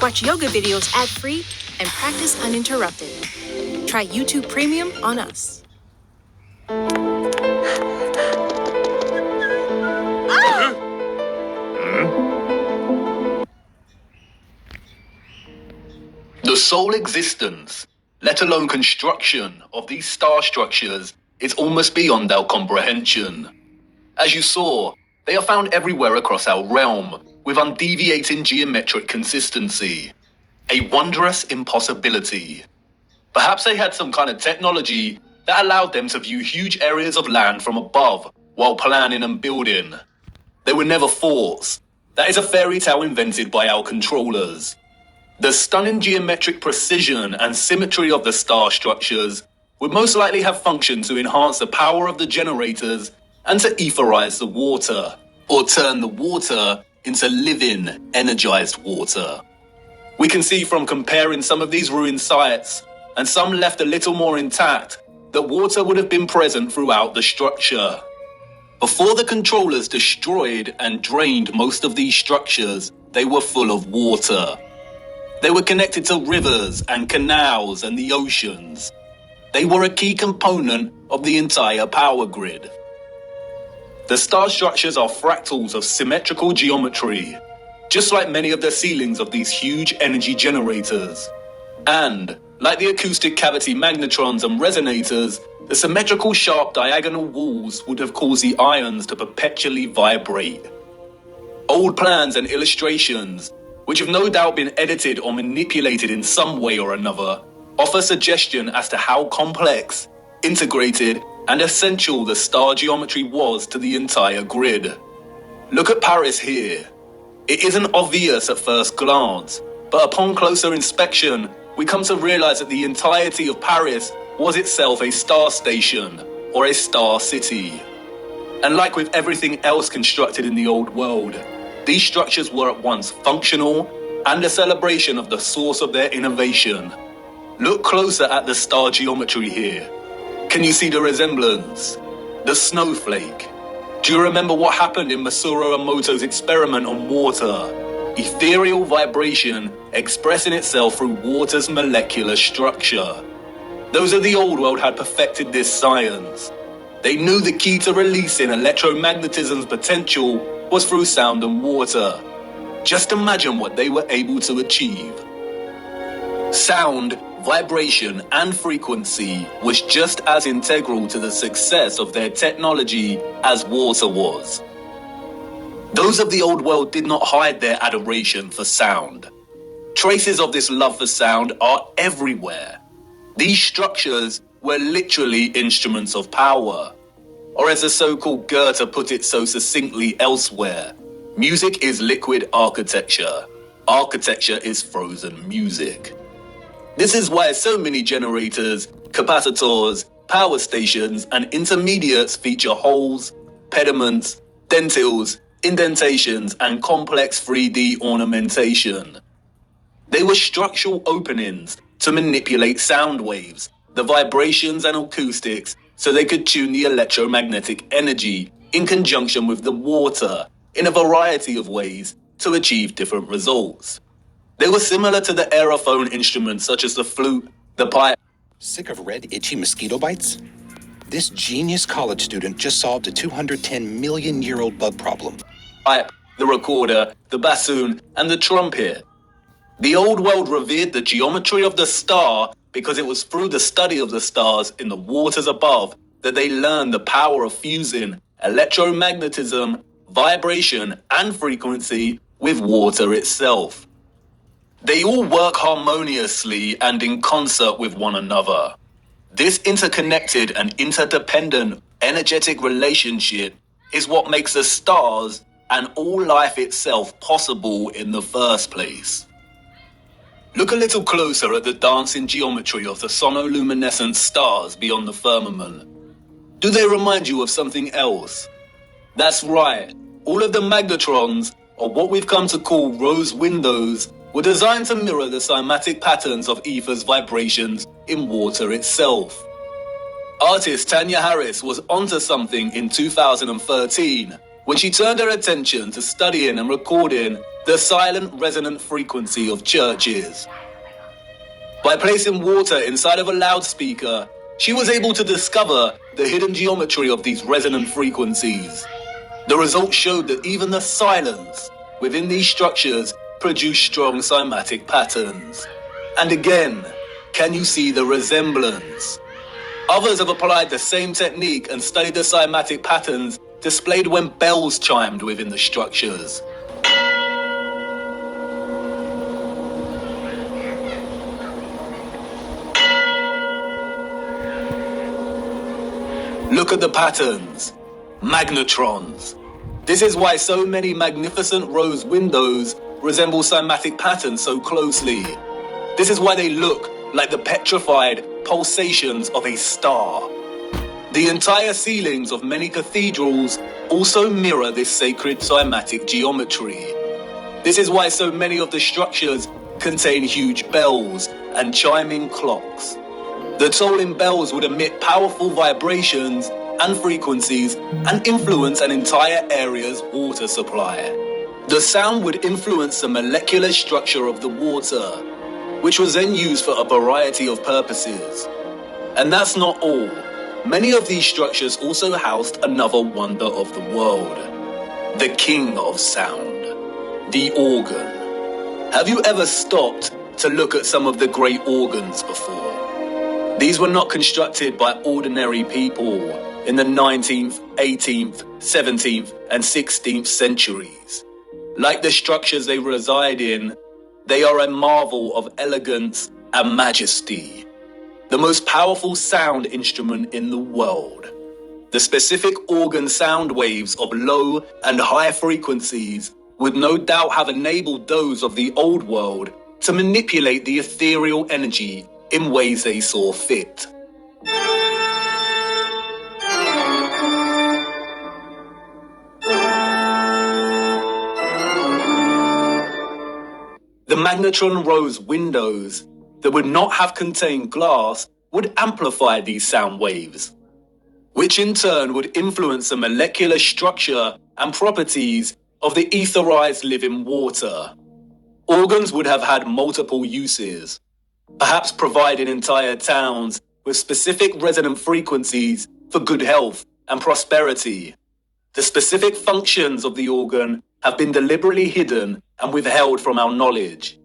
Watch yoga videos ad-free and practice uninterrupted. Try YouTube Premium on us. The sole existence, let alone construction, of these star structures is almost beyond our comprehension. As you saw, they are found everywhere across our realm, with undeviating geometric consistency. A wondrous impossibility. Perhaps they had some kind of technology that allowed them to view huge areas of land from above while planning and building. They were never forts. That is a fairy tale invented by our controllers. The stunning geometric precision and symmetry of the star structures would most likely have functioned to enhance the power of the generators and to etherize the water, or turn the water into living, energized water. We can see from comparing some of these ruined sites, and some left a little more intact, that water would have been present throughout the structure. Before the controllers destroyed and drained most of these structures, they were full of water. They were connected to rivers and canals and the oceans. They were a key component of the entire power grid. The star structures are fractals of symmetrical geometry, just like many of the ceilings of these huge energy generators. And, like the acoustic cavity magnetrons and resonators, the symmetrical sharp diagonal walls would have caused the ions to perpetually vibrate. Old plans and illustrations, which have no doubt been edited or manipulated in some way or another, offer suggestion as to how complex, integrated, and essential the star geometry was to the entire grid. Look at Paris here. It isn't obvious at first glance, but upon closer inspection, we come to realize that the entirety of Paris was itself a star station, or a star city. And like with everything else constructed in the old world, these structures were at once functional and a celebration of the source of their innovation. Look closer at the star geometry here. Can you see the resemblance? The snowflake. Do you remember what happened in Masaru Emoto's experiment on water? Ethereal vibration expressing itself through water's molecular structure. Those of the old world had perfected this science. They knew the key to releasing electromagnetism's potential was through sound and water. Just imagine what they were able to achieve. Sound, vibration, and frequency was just as integral to the success of their technology as water was. Those of the old world did not hide their adoration for sound. Traces of this love for sound are everywhere. These structures were literally instruments of power. Or as the so-called Goethe put it so succinctly elsewhere, music is liquid architecture. Architecture is frozen music. This is why so many generators, capacitors, power stations, and intermediates feature holes, pediments, dentils, indentations, and complex 3D ornamentation. They were structural openings to manipulate sound waves, the vibrations and acoustics, so they could tune the electromagnetic energy in conjunction with the water in a variety of ways to achieve different results. They were similar to the aerophone instruments such as the flute, the pipe. Sick of red, itchy mosquito bites? This genius college student just solved a 210-million-year-old bug problem. The recorder, the bassoon, and the trumpet. The old world revered the geometry of the star because it was through the study of the stars in the waters above that they learned the power of fusing electromagnetism, vibration, and frequency with water itself. They all work harmoniously and in concert with one another. This interconnected and interdependent energetic relationship is what makes the stars and all life itself possible in the first place. Look a little closer at the dancing geometry of the sonoluminescent stars beyond the firmament. Do they remind you of something else? That's right, all of the magnetrons, or what we've come to call rose windows, were designed to mirror the cymatic patterns of ether's vibrations in water itself. Artist Tanya Harris was onto something in 2013 when she turned her attention to studying and recording the silent resonant frequency of churches. By placing water inside of a loudspeaker, she was able to discover the hidden geometry of these resonant frequencies. The results showed that even the silence within these structures produced strong cymatic patterns. And again, can you see the resemblance? Others have applied the same technique and studied the cymatic patterns displayed when bells chimed within the structures. Look at the patterns. Magnetrons. This is why so many magnificent rose windows resemble cymatic patterns so closely. This is why they look like the petrified pulsations of a star. The entire ceilings of many cathedrals also mirror this sacred cymatic geometry. This is why so many of the structures contain huge bells and chiming clocks. The tolling bells would emit powerful vibrations and frequencies and influence an entire area's water supply. The sound would influence the molecular structure of the water, which was then used for a variety of purposes. And that's not all. Many of these structures also housed another wonder of the world, the king of sound, the organ. Have you ever stopped to look at some of the great organs before? These were not constructed by ordinary people in the 19th, 18th, 17th, and 16th centuries. Like the structures they reside in, they are a marvel of elegance and majesty. The most powerful sound instrument in the world. The specific organ sound waves of low and high frequencies would no doubt have enabled those of the old world to manipulate the ethereal energy in ways they saw fit. The magnetron rose windows that would not have contained glass would amplify these sound waves, which in turn would influence the molecular structure and properties of the etherized living water. Organs would have had multiple uses, perhaps providing entire towns with specific resonant frequencies for good health and prosperity. The specific functions of the organ have been deliberately hidden and withheld from our knowledge.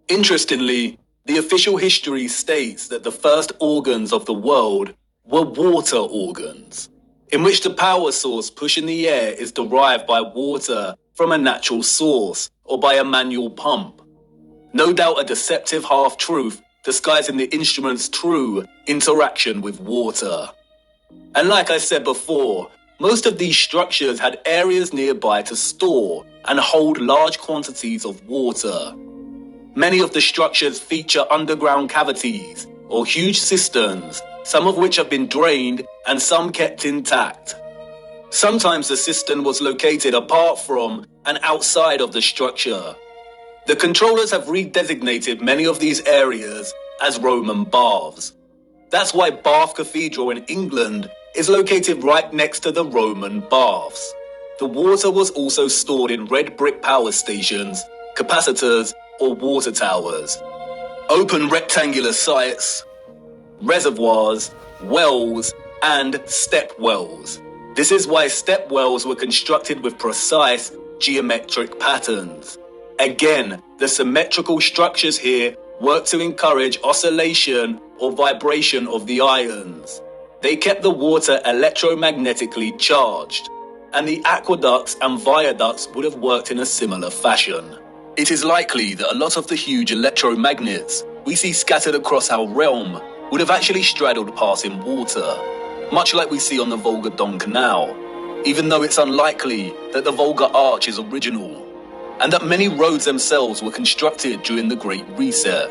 Interestingly, the official history states that the first organs of the world were water organs, in which the power source pushing the air is derived by water from a natural source or by a manual pump. No doubt a deceptive half-truth disguising the instrument's true interaction with water. And like I said before, most of these structures had areas nearby to store and hold large quantities of water. Many of the structures feature underground cavities or huge cisterns, some of which have been drained and some kept intact. Sometimes the cistern was located apart from and outside of the structure. The controllers have redesignated many of these areas as Roman baths. That's why Bath Cathedral in England is located right next to the Roman baths. The water was also stored in red brick power stations, capacitors, or water towers. Open rectangular sites, reservoirs, wells, and step wells. This is why step wells were constructed with precise geometric patterns. Again, the symmetrical structures here work to encourage oscillation or vibration of the ions. They kept the water electromagnetically charged, and the aqueducts and viaducts would have worked in a similar fashion. It is likely that a lot of the huge electromagnets we see scattered across our realm would have actually straddled passing water, much like we see on the Volga-Don Canal, even though it's unlikely that the Volga Arch is original, and that many roads themselves were constructed during the Great Reset.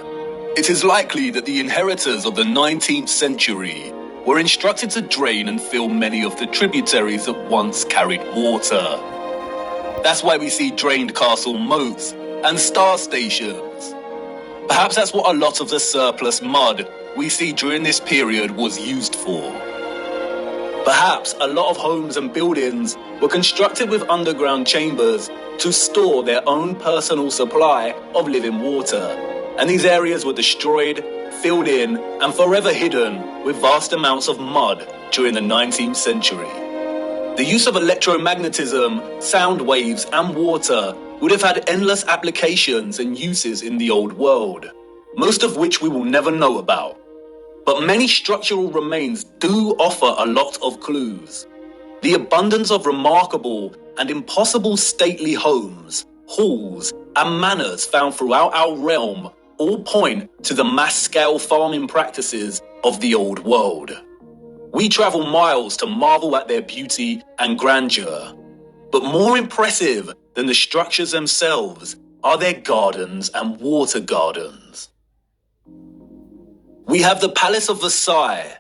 It is likely that the inheritors of the 19th century were instructed to drain and fill many of the tributaries that once carried water. That's why we see drained castle moats and star stations. Perhaps that's what a lot of the surplus mud we see during this period was used for. Perhaps a lot of homes and buildings were constructed with underground chambers to store their own personal supply of living water, and these areas were destroyed, filled in, and forever hidden with vast amounts of mud during the 19th century. The use of electromagnetism, sound waves, and water would have had endless applications and uses in the old world, most of which we will never know about. But many structural remains do offer a lot of clues. The abundance of remarkable and impossible stately homes, halls, and manors found throughout our realm all point to the mass-scale farming practices of the old world. We travel miles to marvel at their beauty and grandeur. But more impressive than the structures themselves are their gardens and water gardens. We have the Palace of Versailles,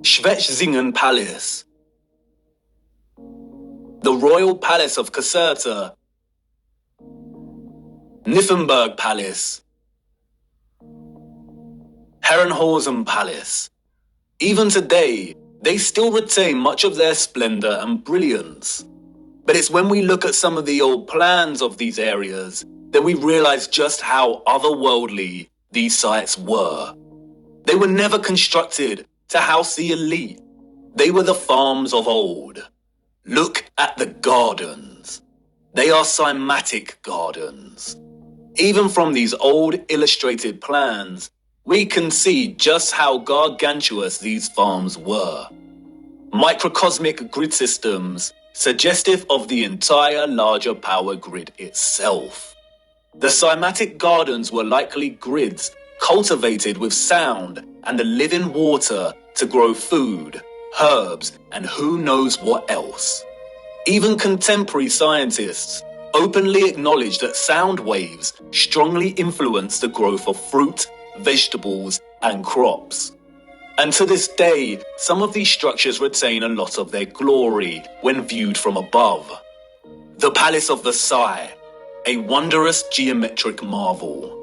Schwetzingen Palace, the Royal Palace of Caserta, Nymphenburg Palace, Herrenhausen Palace. Even today, they still retain much of their splendor and brilliance. But it's when we look at some of the old plans of these areas that we realize just how otherworldly these sites were. They were never constructed to house the elite. They were the farms of old. Look at the gardens. They are cymatic gardens. Even from these old illustrated plans, we can see just how gargantuous these farms were. Microcosmic grid systems, suggestive of the entire larger power grid itself. The cymatic gardens were likely grids cultivated with sound and the living water to grow food, herbs, and who knows what else. Even contemporary scientists openly acknowledge that sound waves strongly influence the growth of fruit, vegetables, and crops. And to this day, some of these structures retain a lot of their glory when viewed from above. The Palace of Versailles, a wondrous geometric marvel,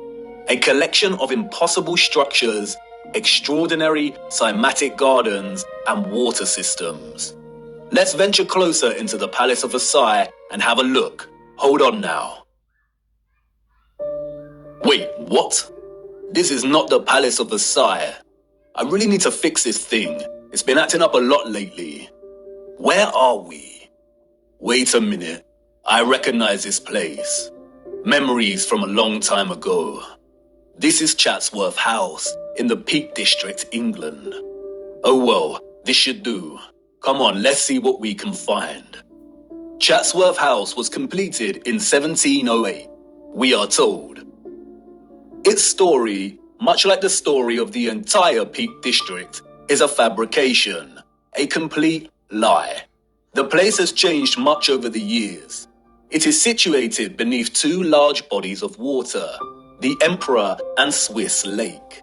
a collection of impossible structures, extraordinary cymatic gardens, and water systems. Let's venture closer into the Palace of Versailles and have a look. Hold on now. Wait, what? This is not the Palace of Versailles. I really need to fix this thing. It's been acting up a lot lately. Where are we? Wait a minute. I recognize this place. Memories from a long time ago. This is Chatsworth House in the Peak District, England. Oh well, this should do. Come on, let's see what we can find. Chatsworth House was completed in 1708, we are told. Its story, much like the story of the entire Peak District, is a fabrication, a complete lie. The place has changed much over the years. It is situated beneath two large bodies of water, the Emperor and Swiss Lake.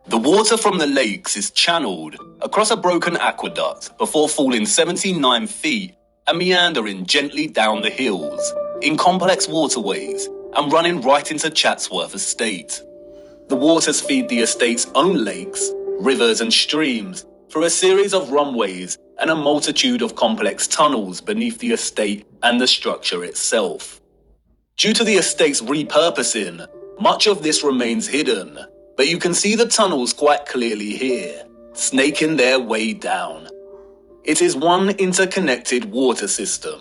The water from the lakes is channeled across a broken aqueduct before falling 79 feet and meandering gently down the hills in complex waterways and running right into Chatsworth Estate. The waters feed the estate's own lakes, rivers and streams through a series of runways and a multitude of complex tunnels beneath the estate and the structure itself. Due to the estate's repurposing, much of this remains hidden, but you can see the tunnels quite clearly here, snaking their way down. It is one interconnected water system.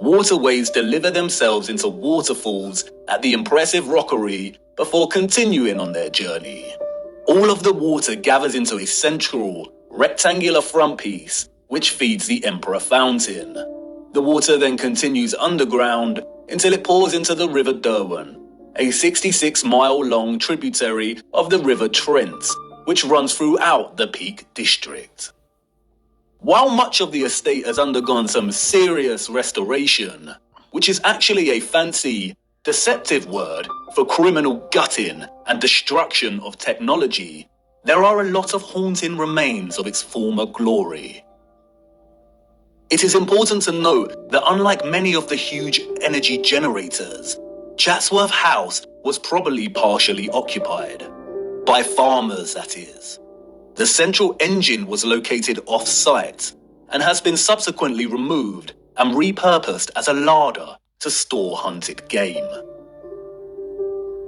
Waterways deliver themselves into waterfalls at the impressive rockery before continuing on their journey. All of the water gathers into a central, rectangular front piece, which feeds the Emperor Fountain. The water then continues underground until it pours into the River Derwent, a 66-mile-long tributary of the River Trent, which runs throughout the Peak District. While much of the estate has undergone some serious restoration, which is actually a fancy, deceptive word for criminal gutting and destruction of technology, there are a lot of haunting remains of its former glory. It is important to note that unlike many of the huge energy generators, Chatsworth House was probably partially occupied. By farmers, that is. The central engine was located off-site and has been subsequently removed and repurposed as a larder to store hunted game.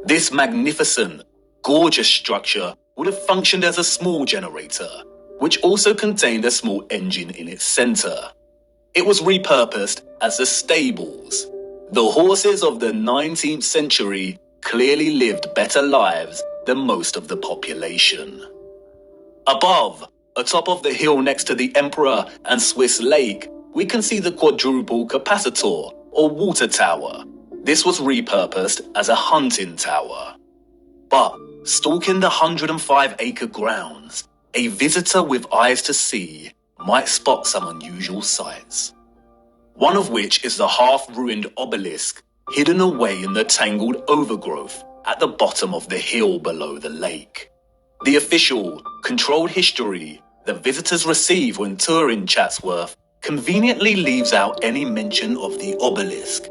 This magnificent, gorgeous structure would have functioned as a small generator, which also contained a small engine in its center. It was repurposed as the stables. The horses of the 19th century clearly lived better lives than most of the population. Above, atop of the hill next to the Emperor and Swiss Lake, we can see the quadruple capacitor, or water tower. This was repurposed as a hunting tower. But, stalking the 105-acre grounds, a visitor with eyes to see might spot some unusual sights. One of which is the half-ruined obelisk hidden away in the tangled overgrowth at the bottom of the hill below the lake. The official, controlled history that visitors receive when touring Chatsworth conveniently leaves out any mention of the obelisk.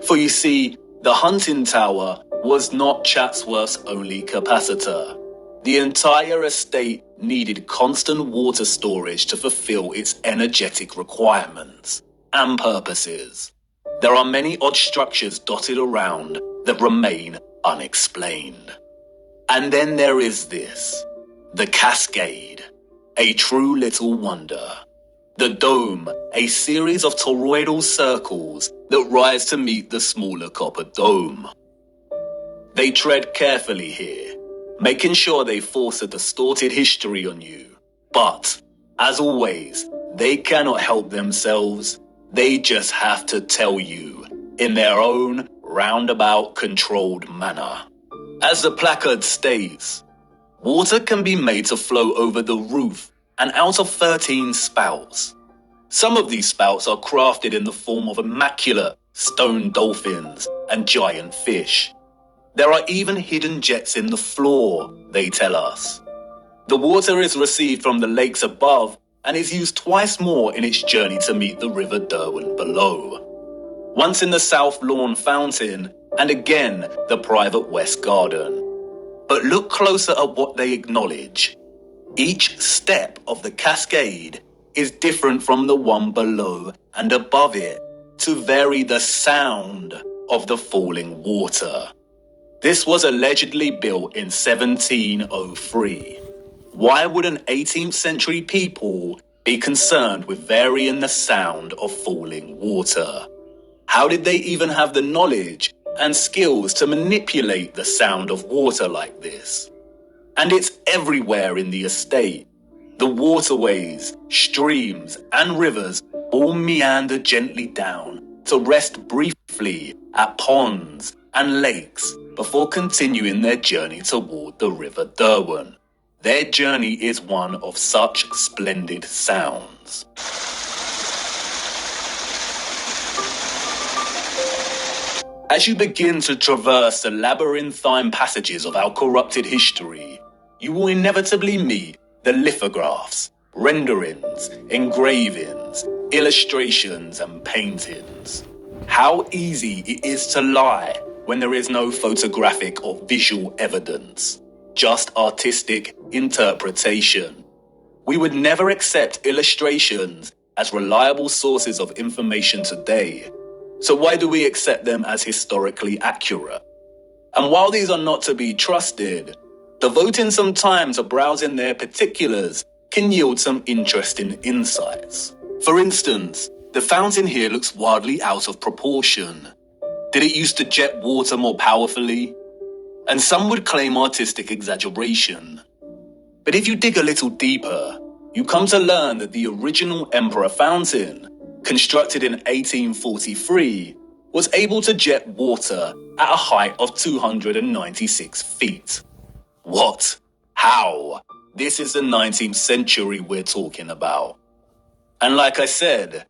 For you see, the hunting tower was not Chatsworth's only capacitor. The entire estate needed constant water storage to fulfill its energetic requirements and purposes. There are many odd structures dotted around that remain unexplained. And then there is this, the cascade, a true little wonder. The dome, a series of toroidal circles that rise to meet the smaller copper dome. They tread carefully here, making sure they force a distorted history on you. But, as always, they cannot help themselves. They just have to tell you, in their own roundabout controlled manner. As the placard states, water can be made to flow over the roof and out of 13 spouts. Some of these spouts are crafted in the form of immaculate stone dolphins and giant fish. There are even hidden jets in the floor, they tell us. The water is received from the lakes above and is used twice more in its journey to meet the River Derwent below. Once in the South Lawn Fountain, and again the private West Garden. But look closer at what they acknowledge. Each step of the cascade is different from the one below and above it to vary the sound of the falling water. This was allegedly built in 1703. Why would an 18th century people be concerned with varying the sound of falling water? How did they even have the knowledge and skills to manipulate the sound of water like this? And it's everywhere in the estate. The waterways, streams, and rivers all meander gently down to rest briefly at ponds and lakes before continuing their journey toward the River Derwent. Their journey is one of such splendid sounds. As you begin to traverse the labyrinthine passages of our corrupted history, you will inevitably meet the lithographs, renderings, engravings, illustrations, and paintings. How easy it is to lie when there is no photographic or visual evidence, just artistic interpretation. We would never accept illustrations as reliable sources of information today. So why do we accept them as historically accurate? And while these are not to be trusted, devoting some time to browsing their particulars can yield some interesting insights. For instance, the fountain here looks wildly out of proportion. Did it used to jet water more powerfully? And some would claim artistic exaggeration. But if you dig a little deeper, you come to learn that the original Emperor fountain, constructed in 1843, was able to jet water at a height of 296 feet. What? How? This is the 19th century we're talking about. And like I said,